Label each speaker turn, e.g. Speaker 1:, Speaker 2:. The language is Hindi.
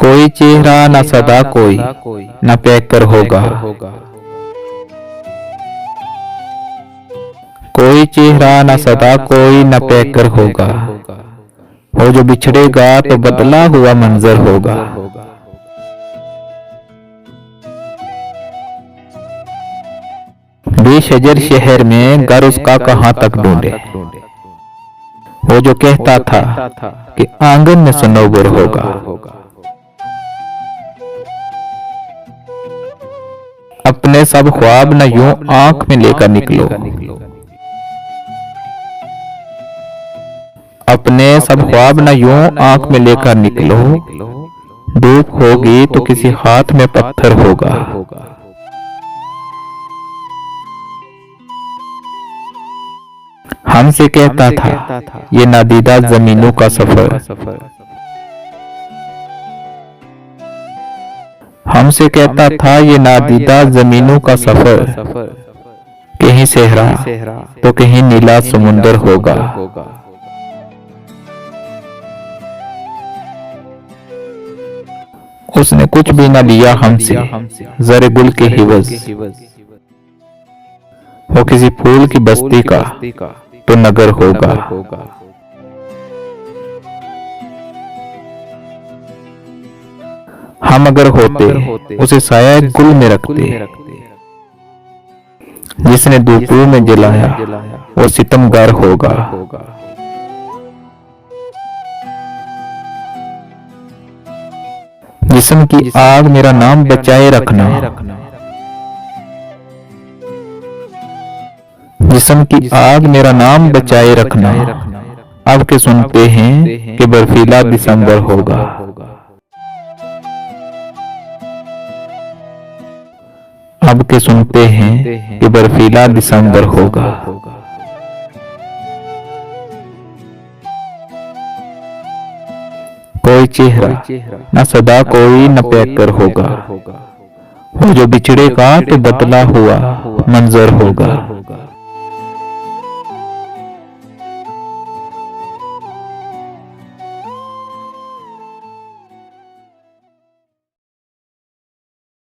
Speaker 1: कोई चेहरा न सदा कोई न पैक कर होगा। कोई चेहरा न सदा कोई न पैक कर होगा। वो जो बिछड़ेगा तो बदला हुआ मंजर होगा। बेशजर शहर में घर उसका कहाँ तक ढूंढे। वो जो कहता था कि आंगन में सनोवर होगा। अपने सब ख्वाब न यूं आंख में लेकर निकलो। अपने सब ख्वाब न यूं आंख में लेकर निकलो। धूप होगी तो किसी हाथ में पत्थर होगा। हमसे कहता था ये नादीदा जमीनों का सफर। हमसे कहता था ये नादीदा जमीनों का सफर। कहीं सहरा तो कहीं नीला समुंदर होगा। उसने कुछ भी न लिया हमसे जरे गुल के हिवज। वो किसी फूल की बस्ती का तो नगर होगा। हम अगर होते उसे साया गुल में रखते। जिसने दोपहर में जलाया वो सितमगार होगा। जिस्म की आग मेरा नाम बचाए रखना। जिस्म की आग मेरा नाम बचाए रखना। अब के सुनते हैं कि बर्फीला दिसंबर होगा। अब के सुनते हैं कि बर्फीला दिसंबर होगा। कोई चेहरा न सदा कोई न पैक कर होगा। वो जो बिछड़ेगा तो बदला हुआ मंजर होगा।